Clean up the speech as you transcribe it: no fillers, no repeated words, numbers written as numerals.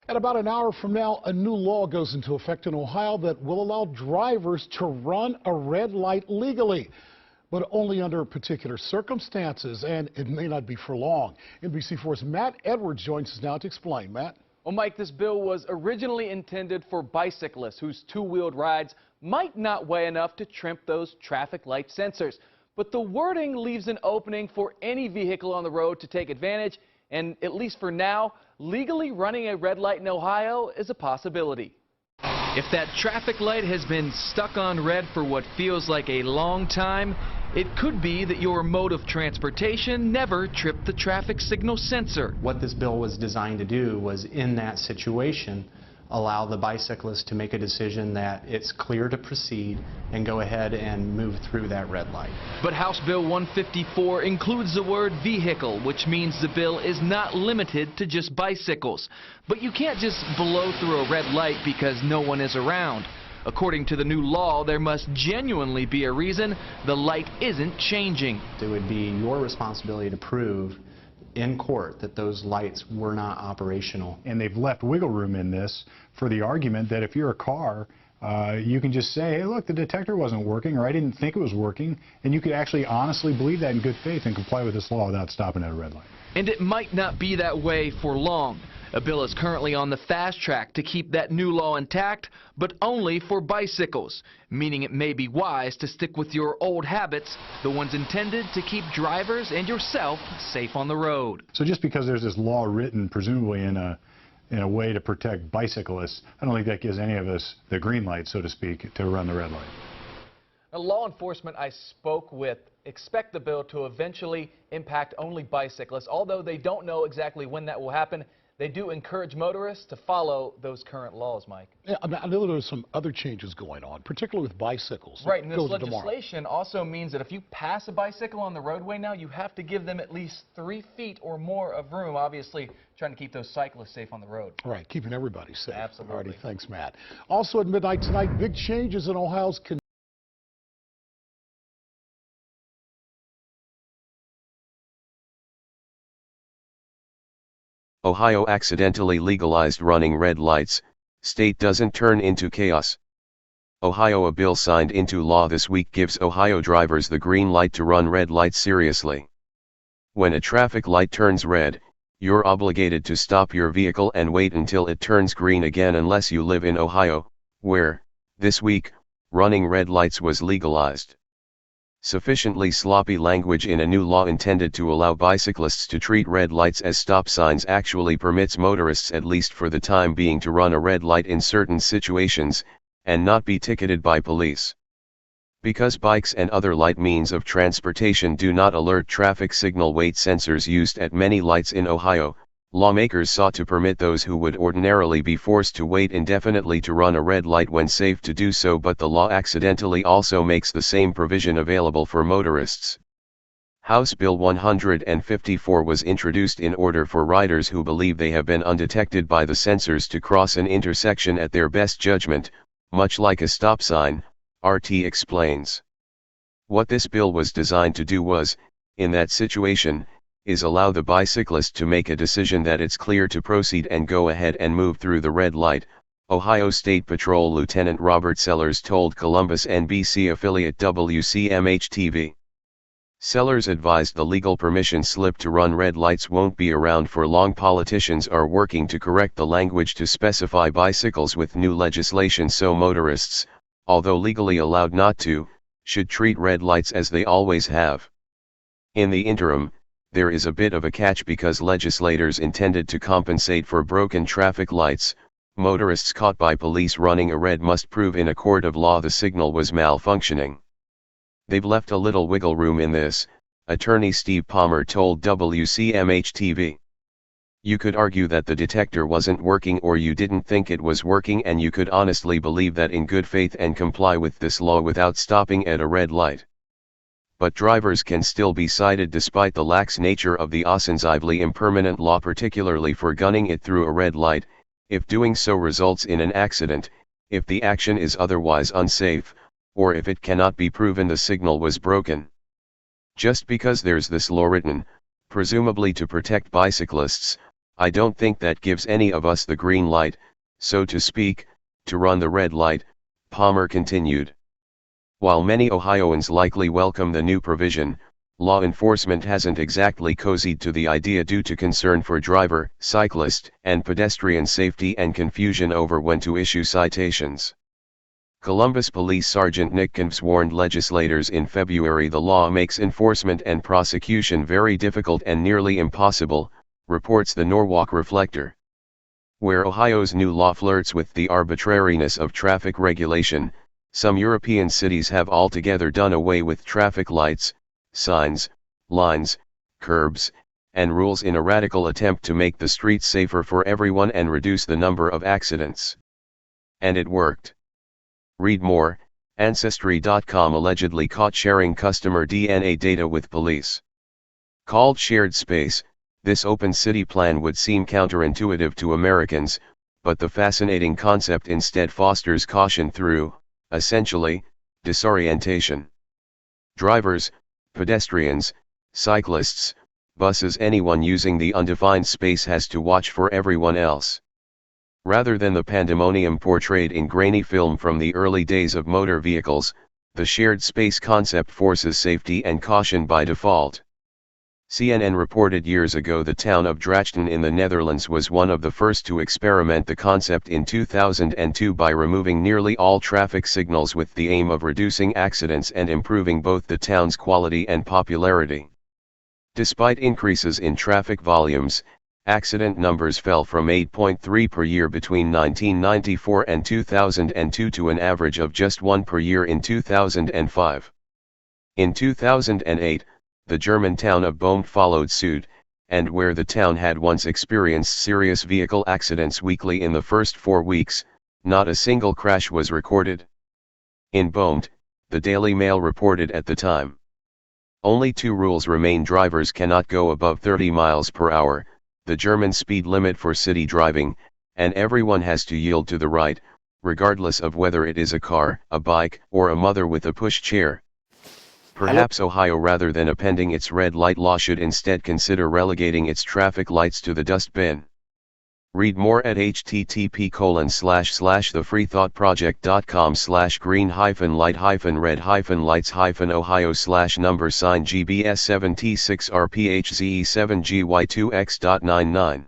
At about an hour from now, a new law goes into effect in Ohio that will allow drivers to run a red light legally, but only under particular circumstances, and it may not be for long. NBC4's Matt Edwards joins us now to explain. Matt? Well, Mike, this bill was originally intended for bicyclists whose two-wheeled rides might not weigh enough to trip those traffic light sensors. But the wording leaves an opening for any vehicle on the road to take advantage, and at least for now, legally running a red light in Ohio is a possibility. If that traffic light has been stuck on red for what feels like a long time, it could be that your mode of transportation never tripped the traffic signal sensor. What this bill was designed to do was, in that situation, allow the bicyclist to make a decision that it's clear to proceed and go ahead and move through that red light. But House Bill 154 includes the word vehicle, which means the bill is not limited to just bicycles. But you can't just blow through a red light because no one is around. According to the new law, there must genuinely be a reason the light isn't changing. It would be your responsibility to prove in court that those lights were not operational. And they've left wiggle room in this for the argument that if you're a car, you can just say, hey, look, the detector wasn't working, or I didn't think it was working, and you could actually honestly believe that in good faith and comply with this law without stopping at a red light. And it might not be that way for long. A bill is currently on the fast track to keep that new law intact, but only for bicycles, meaning it may be wise to stick with your old habits, the ones intended to keep drivers and yourself safe on the road. So just because there's this law written, presumably in a way to protect bicyclists, I don't think that gives any of us the green light, so to speak, to run the red light. Now, law enforcement I spoke with expect the bill to eventually impact only bicyclists, although they don't know exactly when that will happen. They do encourage motorists to follow those current laws, Mike. Yeah, I know there's some other changes going on, particularly with bicycles. Right, and this legislation also means that if you pass a bicycle on the roadway now, you have to give them at least 3 feet or more of room, obviously trying to keep those cyclists safe on the road. Right, keeping everybody safe. Absolutely. Alrighty, thanks, Matt. Also at midnight tonight, big changes in Ohio's Ohio accidentally legalized running red lights, state doesn't turn into chaos. Ohio. A bill signed into law this week gives Ohio drivers the green light to run red lights seriously. When a traffic light turns red, you're obligated to stop your vehicle and wait until it turns green again unless you live in Ohio, where, this week, running red lights was legalized. Sufficiently sloppy language in a new law intended to allow bicyclists to treat red lights as stop signs actually permits motorists, at least for the time being, to run a red light in certain situations, and not be ticketed by police. Because bikes and other light means of transportation do not alert traffic signal weight sensors used at many lights in Ohio, lawmakers sought to permit those who would ordinarily be forced to wait indefinitely to run a red light when safe to do so, but the law accidentally also makes the same provision available for motorists. House Bill 154 was introduced in order for riders who believe they have been undetected by the sensors to cross an intersection at their best judgment, much like a stop sign, RT explains. What this bill was designed to do was, in that situation, is allow the bicyclist to make a decision that it's clear to proceed and go ahead and move through the red light, Ohio State Patrol Lieutenant Robert Sellers told Columbus NBC affiliate WCMH-TV. Sellers advised the legal permission slip to run red lights won't be around for long. Politicians are working to correct the language to specify bicycles with new legislation so motorists, although legally allowed not to, should treat red lights as they always have. In the interim, there is a bit of a catch because legislators intended to compensate for broken traffic lights. Motorists caught by police running a red must prove in a court of law the signal was malfunctioning. They've left a little wiggle room in this, attorney Steve Palmer told WCMH-TV. You could argue that the detector wasn't working or you didn't think it was working, and you could honestly believe that in good faith and comply with this law without stopping at a red light. But drivers can still be cited despite the lax nature of the ostensibly impermanent law, particularly for gunning it through a red light, if doing so results in an accident, if the action is otherwise unsafe, or if it cannot be proven the signal was broken. Just because there's this law written, presumably to protect bicyclists, I don't think that gives any of us the green light, so to speak, to run the red light, Palmer continued. While many Ohioans likely welcome the new provision, law enforcement hasn't exactly cozied to the idea due to concern for driver, cyclist, and pedestrian safety and confusion over when to issue citations. Columbus Police Sergeant Nick Knopf warned legislators in February the law makes enforcement and prosecution very difficult and nearly impossible, reports the Norwalk Reflector. Where Ohio's new law flirts with the arbitrariness of traffic regulation, some European cities have altogether done away with traffic lights, signs, lines, curbs, and rules in a radical attempt to make the streets safer for everyone and reduce the number of accidents. And it worked. Read more. Ancestry.com allegedly caught sharing customer DNA data with police. Called shared space, this open city plan would seem counterintuitive to Americans, but the fascinating concept instead fosters caution through, essentially, disorientation. Drivers, pedestrians, cyclists, buses, anyone using the undefined space has to watch for everyone else. Rather than the pandemonium portrayed in grainy film from the early days of motor vehicles, the shared space concept forces safety and caution by default. CNN reported years ago the town of Drachten in the Netherlands was one of the first to experiment the concept in 2002 by removing nearly all traffic signals with the aim of reducing accidents and improving both the town's quality and popularity. Despite increases in traffic volumes, accident numbers fell from 8.3 per year between 1994 and 2002 to an average of just 1 per year in 2005. In 2008, the German town of Bohm followed suit, and where the town had once experienced serious vehicle accidents weekly in the first 4 weeks, not a single crash was recorded. In Bohm, the Daily Mail reported at the time. Only 2 rules remain: drivers cannot go above 30 miles per hour, the German speed limit for city driving, and everyone has to yield to the right, regardless of whether it is a car, a bike, or a mother with a pushchair. Perhaps Ohio, rather than appending its red light law, should instead consider relegating its traffic lights to the dustbin. Read more at http://thefreethought project.com/green-light-red-lights-ohio/number sign GBS7T6RPHZE7GY2X.99